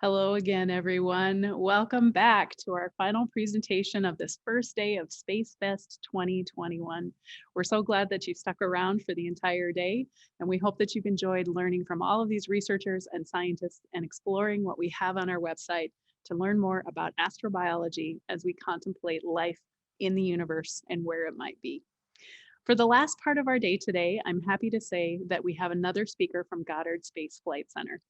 Hello again, everyone. Welcome back to our final presentation of this first day of Space Fest 2021. We're so glad that you stuck around for the entire day, and we hope that you've enjoyed learning from all of these researchers and scientists and exploring what we have on our website to learn more about astrobiology as we contemplate life in the universe and where it might be. For the last part of our day today, I'm happy to say that we have another speaker from Goddard Space Flight Center.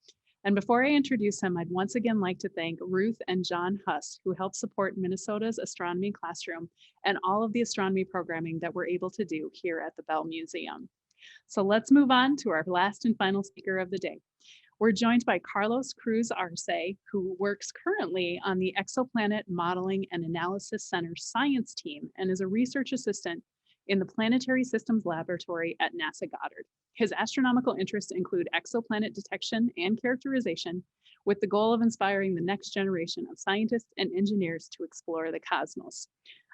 And before I introduce him, I'd once again like to thank Ruth and John Huss, who helped support Minnesota's astronomy classroom and all of the astronomy programming that we're able to do here at the Bell Museum. So let's move on to our last and final speaker of the day. We're joined by Carlos Cruz-Arce, who works currently on the Exoplanet Modeling and Analysis Center science team and is a research assistant in the Planetary Systems Laboratory at NASA Goddard. His astronomical interests include exoplanet detection and characterization, with the goal of inspiring the next generation of scientists and engineers to explore the cosmos.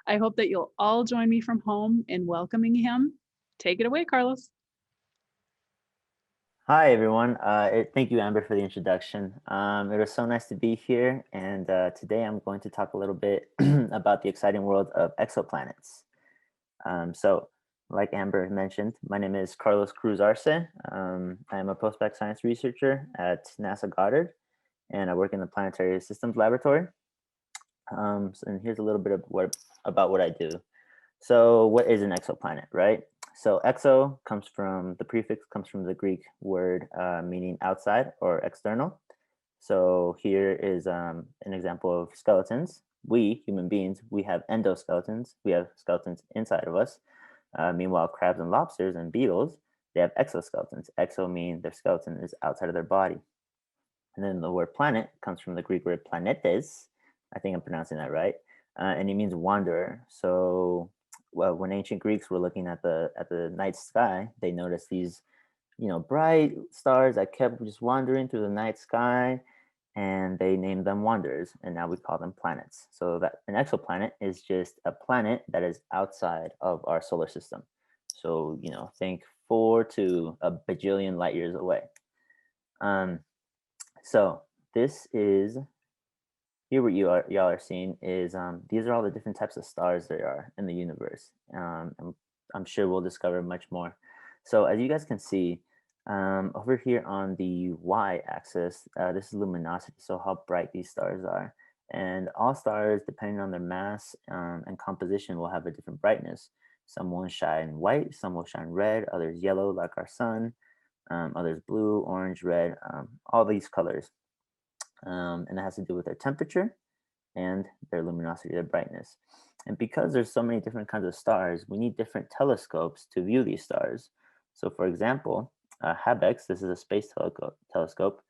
I hope that you'll all join me from home in welcoming him. Take it away, Carlos. Hi, everyone. Thank you, Amber, for the introduction. It was so nice to be here. And today I'm going to talk a little bit about the exciting world of exoplanets. So, like Amber mentioned, my name is Carlos Cruz-Arce. I am a postbac science researcher at NASA Goddard, and I work in the Planetary Systems Laboratory. And here's a little bit of about what I do. So, what is an exoplanet, right? So, exo comes from the prefix comes from the Greek word meaning outside or external. So, here is an example of skeletons. We, human beings, we have endoskeletons. We have skeletons inside of us. Meanwhile, crabs and lobsters and beetles, they have exoskeletons. Exo means their skeleton is outside of their body. And then the word planet comes from the Greek word planetes. I think I'm pronouncing that right. And it means wanderer. So, well, when ancient Greeks were looking at the night sky, they noticed these, bright stars that kept just wandering through the night sky, and they named them wanderers, and now we call them planets. So that an exoplanet is just a planet that is outside of our solar system. So, think 4 to a bajillion light years away. Um, so this is here what y'all are seeing is these are all the different types of stars there are in the universe. And I'm sure we'll discover much more. So as you guys can see, over here on the y-axis, this is luminosity, so how bright these stars are. And all stars, depending on their mass and composition, will have a different brightness. Some will shine white, some will shine red, others yellow like our sun, others blue, orange, red, all these colors. And it has to do with their temperature and their luminosity, their brightness. And because there's so many different kinds of stars, we need different telescopes to view these stars. So for example, HABEX, this is a space telescope,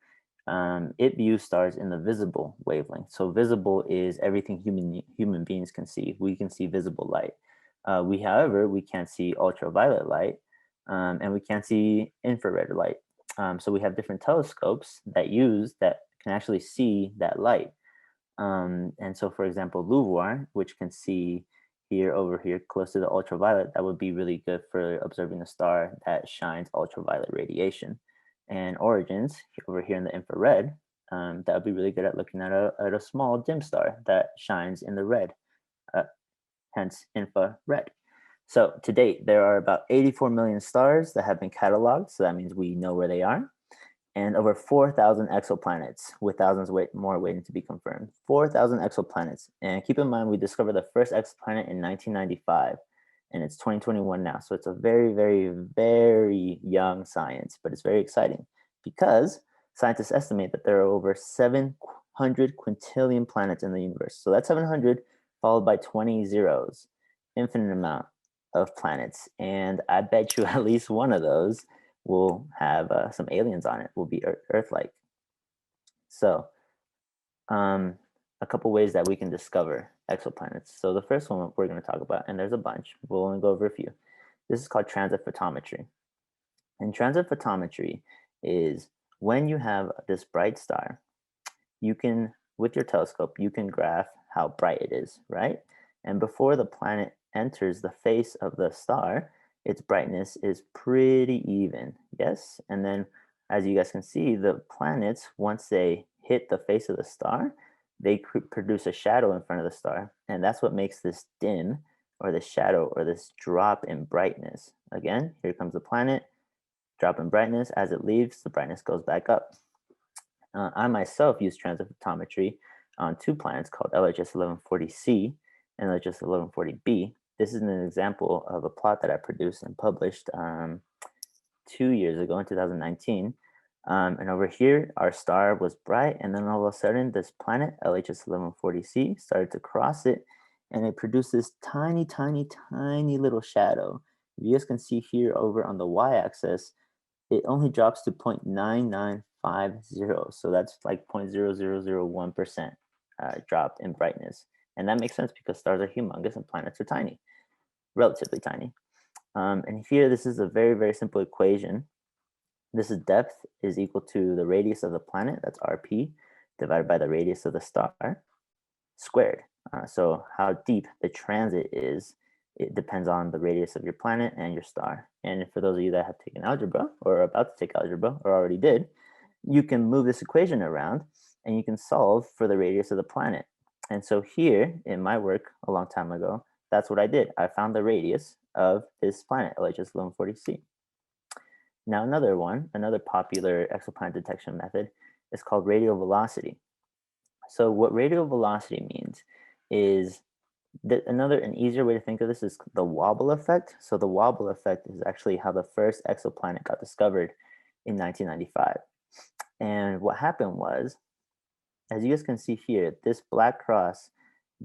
it views stars in the visible wavelength. So visible is everything human beings can see. We can see visible light. However, we can't see ultraviolet light, and we can't see infrared light. So we have different telescopes that can actually see that light. And so, for example, LUVOIR, which can see over here, close to the ultraviolet, that would be really good for observing a star that shines ultraviolet radiation. And Origins, over here in the infrared, that would be really good at looking at a small dim star that shines in the red, uh, hence infrared. So to date, there are about 84 million stars that have been cataloged. So that means we know where they are, and over 4,000 exoplanets, with thousands more waiting to be confirmed. 4,000 exoplanets. And keep in mind, we discovered the first exoplanet in 1995, and it's 2021 now. So it's a very, very, very young science, but it's very exciting because scientists estimate that there are over 700 quintillion planets in the universe. So that's 700 followed by 20 zeros, infinite amount of planets. And I bet you at least one of those will have some aliens on it, will be Earth-like. So a couple ways that we can discover exoplanets. So the first one we're going to talk about, and there's a bunch, we'll only go over a few. This is called transit photometry. And transit photometry is when you have this bright star, you can, with your telescope, you can graph how bright it is, right? And before the planet enters the face of the star, its brightness is pretty even, yes? And then as you guys can see, the planets, once they hit the face of the star, they produce a shadow in front of the star. And that's what makes this dim, or this shadow, or this drop in brightness. Again, here comes the planet, drop in brightness. As it leaves, the brightness goes back up. I myself use transit photometry on two planets called LHS 1140c and LHS 1140b. This is an example of a plot that I produced and published 2 years ago in 2019. And over here, our star was bright, and then all of a sudden, this planet, LHS 1140c, started to cross it, and it produced this tiny, tiny, tiny little shadow. You guys can see here over on the y-axis, it only drops to 0.9950. So that's like 0.0001% drop in brightness. And that makes sense because stars are humongous and planets are tiny, relatively tiny. And here, this is a very, very simple equation. This is depth is equal to the radius of the planet, that's RP, divided by the radius of the star, squared. So how deep the transit is, it depends on the radius of your planet and your star. And for those of you that have taken algebra or are about to take algebra or already did, you can move this equation around and you can solve for the radius of the planet. And so here in my work a long time ago, that's what I did. I found the radius of this planet, LHS 1140c. Now another popular exoplanet detection method is called radial velocity. So what radial velocity means is that an easier way to think of this is the wobble effect. So the wobble effect is actually how the first exoplanet got discovered in 1995. And what happened was, as you guys can see here, this black cross,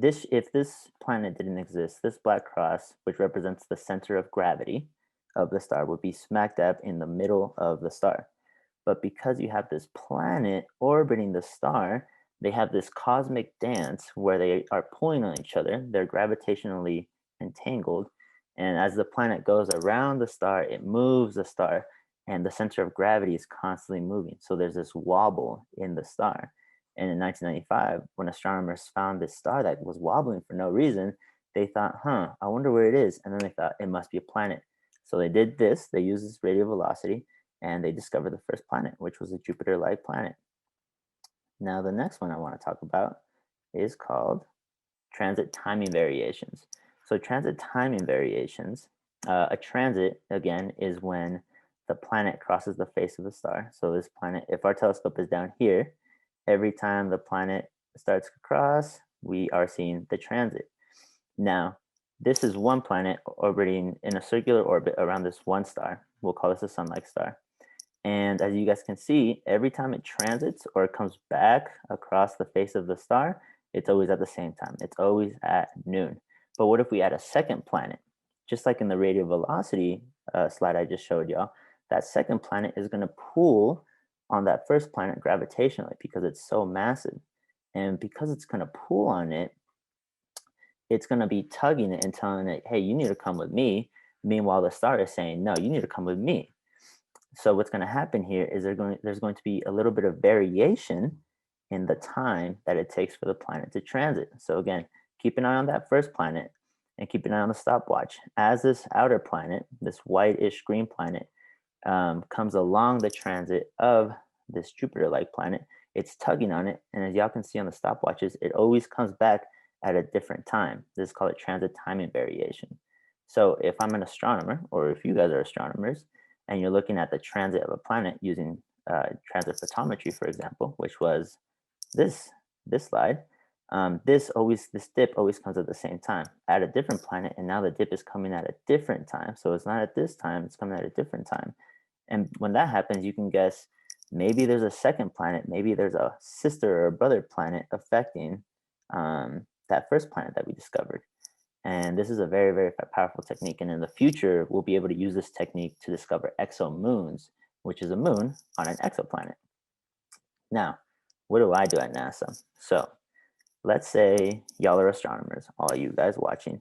if this planet didn't exist, this black cross, which represents the center of gravity of the star, would be smack dab in the middle of the star. But because you have this planet orbiting the star, they have this cosmic dance where they are pulling on each other. They're gravitationally entangled. And as the planet goes around the star, it moves the star, and the center of gravity is constantly moving. So there's this wobble in the star. And in 1995, when astronomers found this star that was wobbling for no reason, they thought, I wonder where it is. And then they thought it must be a planet. So they did this, they used this radial velocity, and they discovered the first planet, which was a Jupiter-like planet. Now, the next one I want to talk about is called transit timing variations. So transit timing variations, a transit, again, is when the planet crosses the face of the star. So this planet, if our telescope is down here, every time the planet starts to cross, we are seeing the transit. Now, this is one planet orbiting in a circular orbit around this one star. We'll call this a sun-like star. And as you guys can see, every time it transits or it comes back across the face of the star, it's always at the same time. It's always at noon. But what if we add a second planet? Just like in the radial velocity slide I just showed y'all, that second planet is going to pull on that first planet gravitationally because it's so massive. And because it's going to pull on it, it's going to be tugging it and telling it, hey, you need to come with me. Meanwhile, the star is saying, no, you need to come with me. So what's going to happen here is there's going to be a little bit of variation in the time that it takes for the planet to transit. So again, keep an eye on that first planet and keep an eye on the stopwatch. As this outer planet, this whitish green planet, comes along the transit of this Jupiter-like planet, it's tugging on it. And as y'all can see on the stopwatches, it always comes back at a different time. This is called a transit timing variation. So if I'm an astronomer, or if you guys are astronomers, and you're looking at the transit of a planet using transit photometry, for example, which was this slide, this dip always comes at the same time at a different planet, and now the dip is coming at a different time. So it's not at this time, it's coming at a different time. And when that happens, you can guess maybe there's a second planet, maybe there's a sister or a brother planet affecting that first planet that we discovered. And this is a very, very powerful technique. And in the future, we'll be able to use this technique to discover exomoons, which is a moon on an exoplanet. Now, what do I do at NASA? So let's say y'all are astronomers, all you guys watching,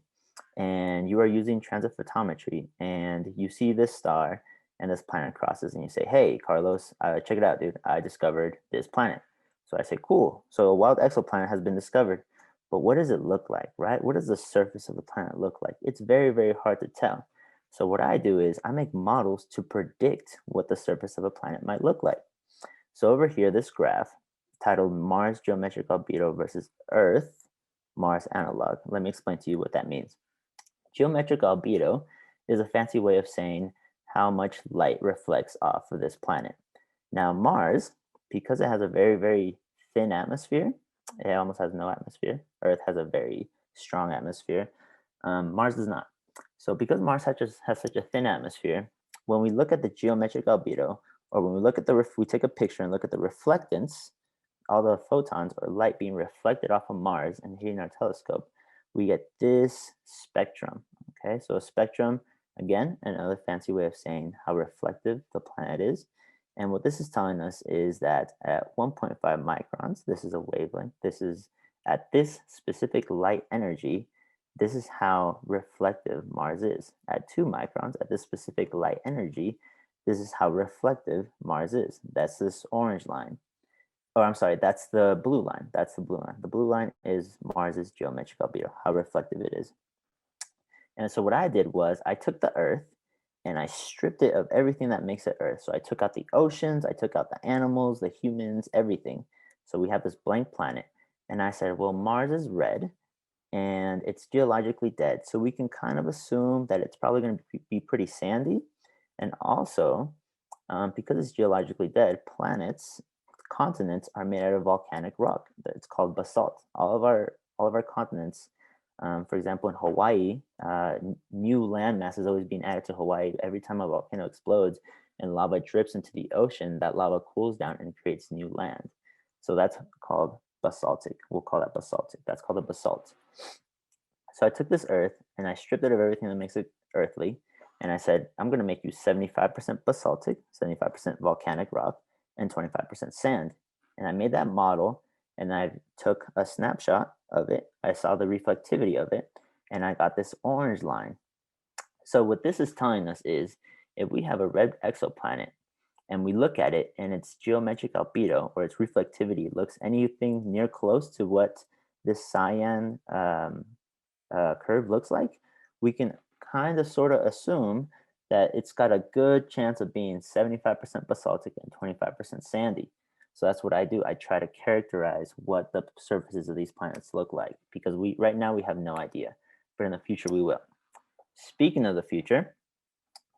and you are using transit photometry, and you see this star and this planet crosses, and you say, hey, Carlos, check it out, dude. I discovered this planet. So I say, cool. So a wild exoplanet has been discovered. But what does it look like, right? What does the surface of the planet look like? It's very, very hard to tell. So what I do is I make models to predict what the surface of a planet might look like. So over here, this graph titled Mars Geometric Albedo versus Earth Mars Analog. Let me explain to you what that means. Geometric albedo is a fancy way of saying how much light reflects off of this planet. Now, Mars, because it has a very, very thin atmosphere, it almost has no atmosphere. Earth has a very strong atmosphere. Mars does not. So because Mars has such a thin atmosphere, when we look at the geometric albedo, or when we look at we take a picture and look at the reflectance, all the photons or light being reflected off of Mars and hitting our telescope, we get this spectrum. Okay, so a spectrum, again, another fancy way of saying how reflective the planet is. And what this is telling us is that at 1.5 microns, this is a wavelength, this is at this specific light energy, this is how reflective Mars is. At 2 microns, at this specific light energy, this is how reflective Mars is. That's this orange line. Oh, I'm sorry, that's the blue line. That's the blue line. The blue line is Mars's geometric albedo, how reflective it is. And so what I did was I took the Earth and I stripped it of everything that makes it Earth. So I took out the oceans, I took out the animals, the humans, everything. So we have this blank planet. And I said, well, Mars is red and it's geologically dead. So we can kind of assume that it's probably going to be pretty sandy. And also, because it's geologically dead, continents are made out of volcanic rock. It's called basalt. All of our continents, for example, in Hawaii, new land mass is always being added to Hawaii. Every time a volcano explodes and lava drips into the ocean, that lava cools down and creates new land. So that's called basaltic. We'll call that basaltic. That's called a basalt. So I took this Earth and I stripped it of everything that makes it earthly. And I said, I'm going to make you 75% basaltic, 75% volcanic rock, and 25% sand. And I made that model and I took a snapshot of it. I saw the reflectivity of it and I got this orange line. So what this is telling us is if we have a red exoplanet and we look at it and its geometric albedo or its reflectivity looks anything near close to what this cyan curve looks like, we can kind of sort of assume that it's got a good chance of being 75% basaltic and 25% sandy. So that's what I do. I try to characterize what the surfaces of these planets look like because right now we have no idea, but in the future we will. Speaking of the future,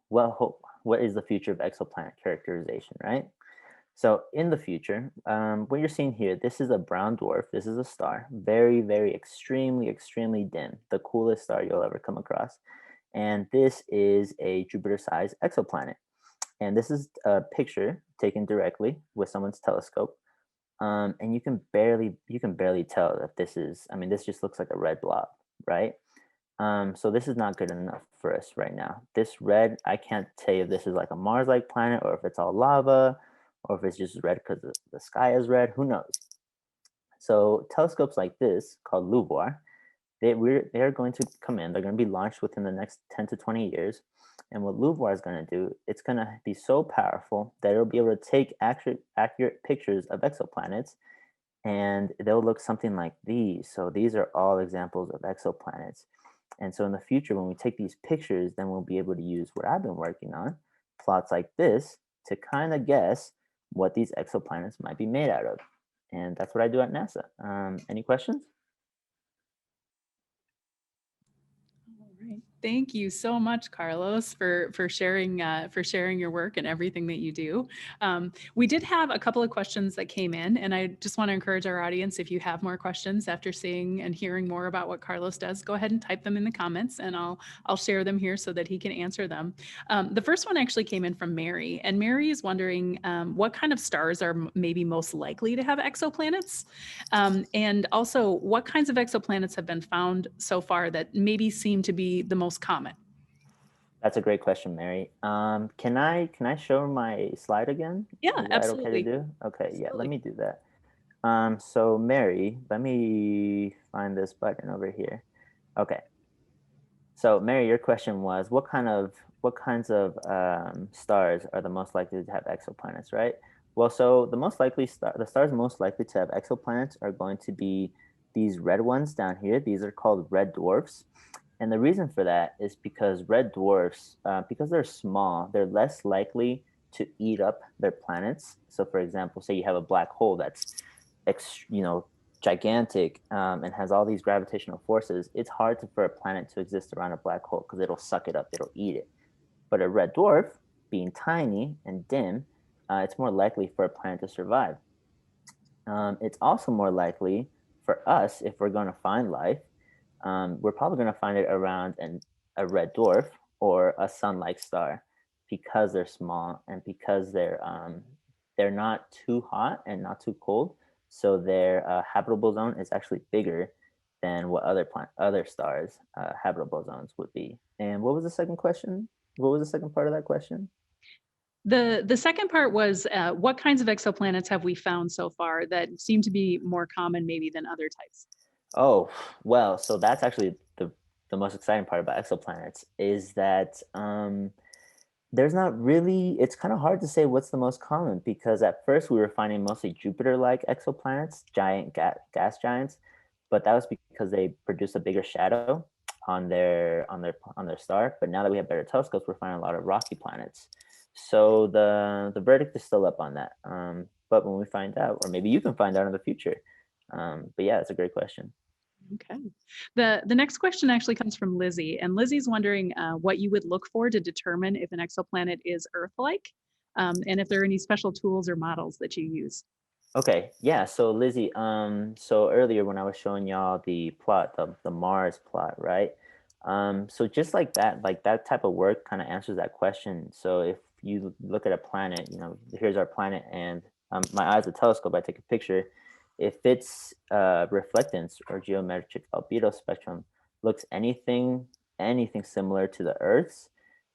what is the future of exoplanet characterization, right? So in the future, what you're seeing here, this is a brown dwarf. This is a star, very, very extremely, extremely dim, the coolest star you'll ever come across. And this is a Jupiter-sized exoplanet. And this is a picture taken directly with someone's telescope. And you can barely tell that this is, this just looks like a red blob, right? So this is not good enough for us right now. This red, I can't tell you if this is like a Mars-like planet or if it's all lava or if it's just red because the sky is red, who knows? So telescopes like this called LUVOIR, they're going to come in, they're going to be launched within the next 10 to 20 years. And what LUVOIR is going to do, it's going to be so powerful that it'll be able to take accurate pictures of exoplanets and they'll look something like these. So these are all examples of exoplanets. And so in the future, when we take these pictures, then we'll be able to use what I've been working on, plots like this, to kind of guess what these exoplanets might be made out of. And that's what I do at NASA. Any questions? All right. Thank you so much, Carlos, for sharing your work and everything that you do. We did have a couple of questions that came in, and I just want to encourage our audience, if you have more questions after seeing and hearing more about what Carlos does, go ahead and type them in the comments, and I'll share them here so that he can answer them. The first one actually came in from Mary, and Mary is wondering what kind of stars are maybe most likely to have exoplanets, and also what kinds of exoplanets have been found so far that maybe seem to be the most common. That's a great question, Mary. Can I show my slide again? Yeah, Is that okay to absolutely. do? Okay, Absolutely. yeah, let me do that. So Mary, let me find this button over here. Okay. So Mary, your question was what kinds of stars are the most likely to have exoplanets, right? Well, so the stars most likely to have exoplanets are going to be these red ones down here. These are called red dwarfs. And the reason for that is because red dwarfs, because they're small, they're less likely to eat up their planets. So for example, say you have a black hole that's gigantic, and has all these gravitational forces, it's hard for a planet to exist around a black hole because it'll suck it up, it'll eat it. But a red dwarf, being tiny and dim, it's more likely for a planet to survive. It's also more likely for us, if we're going to find life, we're probably going to find it around a red dwarf or a sun-like star because they're small and because they're not too hot and not too cold. So their habitable zone is actually bigger than what other stars' habitable zones would be. And what was the second question? What was the second part of that question? The second part was what kinds of exoplanets have we found so far that seem to be more common maybe than other types? Oh, well, so that's actually the most exciting part about exoplanets is that there's not really, it's kind of hard to say what's the most common because at first we were finding mostly Jupiter-like exoplanets, giant gas giants, but that was because they produce a bigger shadow on their star. But now that we have better telescopes, we're finding a lot of rocky planets. So the verdict is still up on that. But when we find out, or maybe you can find out in the future. But yeah, it's a great question. Okay. The next question actually comes from Lizzie, and Lizzie's wondering what you would look for to determine if an exoplanet is Earth-like, and if there are any special tools or models that you use. Okay, yeah. So Lizzie, so earlier when I was showing y'all the plot, the Mars plot, right? So just like that type of work kind of answers that question. So if you look at a planet, here's our planet, and my eye's a telescope. I take a picture. If its reflectance or geometric albedo spectrum looks anything similar to the Earth's,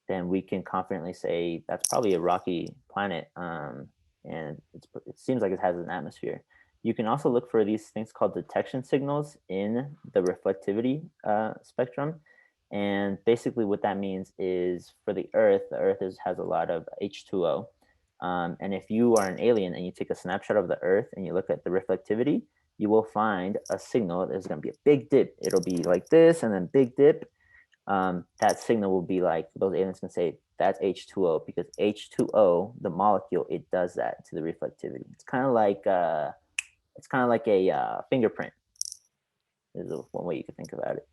then we can confidently say that's probably a rocky planet. And it seems like it has an atmosphere. You can also look for these things called detection signals in the reflectivity spectrum. And basically, what that means is for the Earth has a lot of H2O. And if you are an alien and you take a snapshot of the Earth and you look at the reflectivity, you will find a signal. There's going to be a big dip. It'll be like this and then big dip. That signal will be like those aliens can say that's H2O because H2O, the molecule, it does that to the reflectivity. It's kind of like a fingerprint. Is one way you could think about it.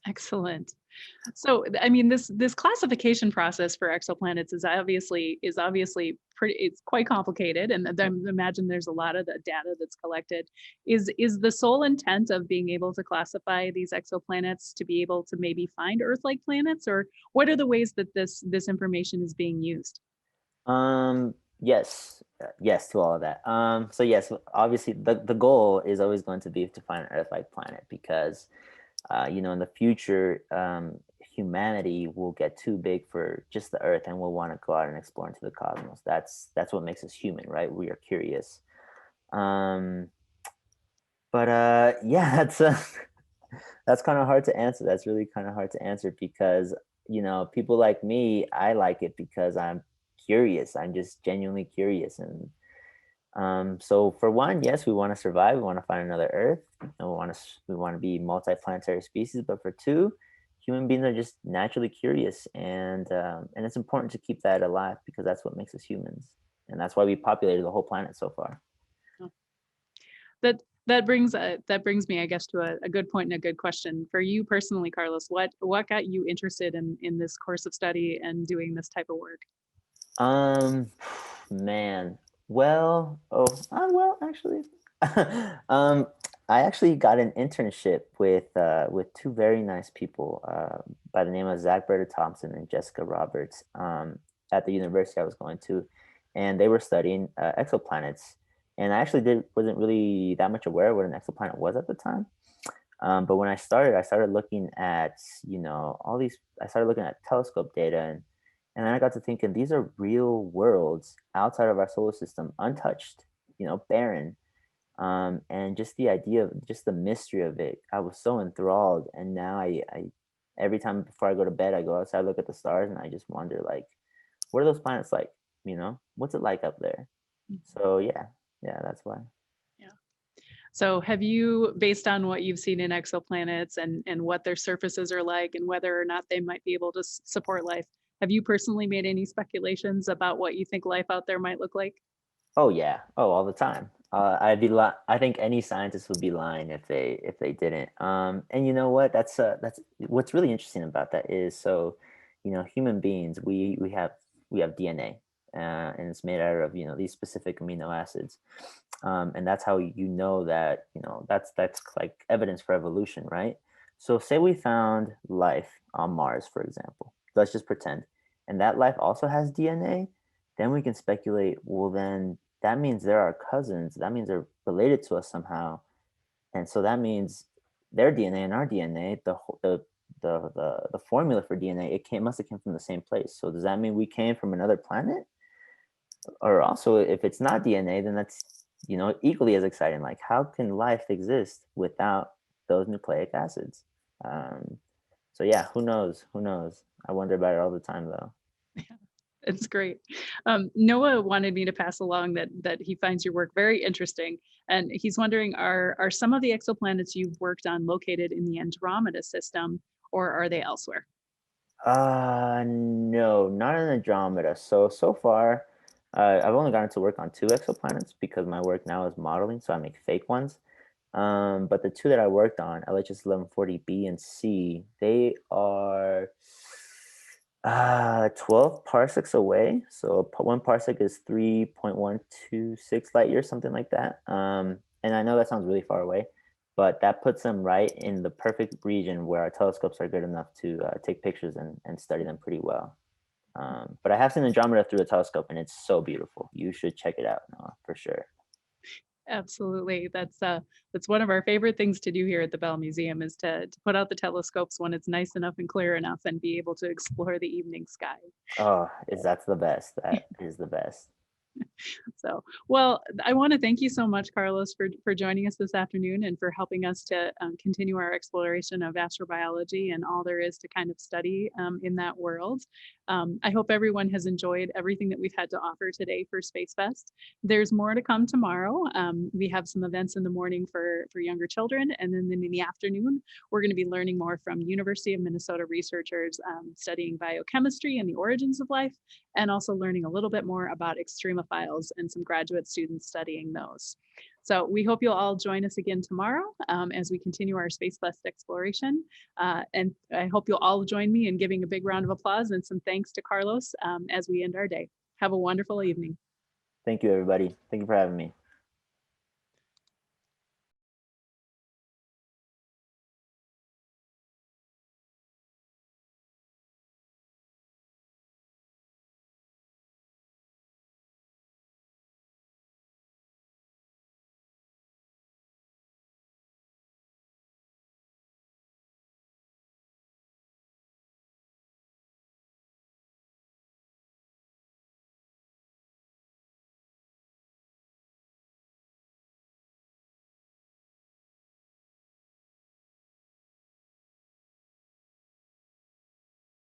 Excellent. So, I mean, this classification process for exoplanets is obviously pretty. It's quite complicated, and then imagine there's a lot of the data that's collected. Is the sole intent of being able to classify these exoplanets to be able to maybe find Earth-like planets, or what are the ways that this information is being used? Yes, yes to all of that. So yes, obviously the goal is always going to be to find an Earth-like planet because in the future, humanity will get too big for just the Earth, and we'll want to go out and explore into the cosmos. That's what makes us human, right? We are curious. Um, but yeah, that's kind of hard to answer. That's really kind of hard to answer because people like me, I like it because I'm curious. I'm just genuinely curious, and so for one, yes, we want to survive. We want to find another Earth. We want to be multi-planetary species. But for two, human beings are just naturally curious, and it's important to keep that alive because that's what makes us humans, and that's why we populated the whole planet so far. Oh, that brings me, I guess, to a good point and a good question for you personally, Carlos. What got you interested in this course of study and doing this type of work? Um, man. Well, actually, um, I actually got an internship with two very nice people by the name of Zach Berta Thompson and Jessica Roberts at the university I was going to, and they were studying exoplanets. And I actually wasn't really that much aware of what an exoplanet was at the time. But when I started looking at all these. I started looking at telescope data and then I got to thinking these are real worlds outside of our solar system, untouched, barren. And just the idea of just the mystery of it, I was so enthralled. And now I every time before I go to bed, I go outside, look at the stars, and I just wonder like, what are those planets like? What's it like up there? So yeah, that's why. Yeah. So have you, based on what you've seen in exoplanets and what their surfaces are like and whether or not they might be able to support life, have you personally made any speculations about what you think life out there might look like? Oh yeah. Oh, all the time. I think any scientist would be lying if they didn't. And you know what? That's what's really interesting about that is so, human beings we have DNA, and it's made out of these specific amino acids, and that's how you know that that's like evidence for evolution, right? So say we found life on Mars, for example. Let's just pretend, and that life also has DNA. Then we can speculate. Well, then that means they're our cousins. That means they're related to us somehow, and so that means their DNA and our DNA, the formula for DNA, must have came from the same place. So does that mean we came from another planet? Or also, if it's not DNA, then that's equally as exciting. Like, how can life exist without those nucleic acids? Um, so yeah, who knows? Who knows? I wonder about it all the time, though. It's great. Noah wanted me to pass along that he finds your work very interesting, and he's wondering, are some of the exoplanets you've worked on located in the Andromeda system, or are they elsewhere? No, not in Andromeda. So far, I've only gotten to work on two exoplanets because my work now is modeling, so I make fake ones. But the two that I worked on, LHS 1140B and C, they are 12 parsecs away. So one parsec is 3.126 light years, something like that. And I know that sounds really far away, but that puts them right in the perfect region where our telescopes are good enough to take pictures and study them pretty well. But I have seen Andromeda through a telescope, and it's so beautiful. You should check it out, Noah, for sure. Absolutely. That's one of our favorite things to do here at the Bell Museum is to put out the telescopes when it's nice enough and clear enough and be able to explore the evening sky. Oh, that's the best. That is the best. So, well, I want to thank you so much, Carlos, for joining us this afternoon and for helping us to continue our exploration of astrobiology and all there is to kind of study in that world. I hope everyone has enjoyed everything that we've had to offer today for Space Fest. There's more to come tomorrow. We have some events in the morning for younger children, and then in the afternoon, we're going to be learning more from University of Minnesota researchers studying biochemistry and the origins of life, and also learning a little bit more about extremophiles and some graduate students studying those. So we hope you'll all join us again tomorrow as we continue our Space Fest exploration. And I hope you'll all join me in giving a big round of applause and some thanks to Carlos as we end our day. Have a wonderful evening. Thank you, everybody. Thank you for having me.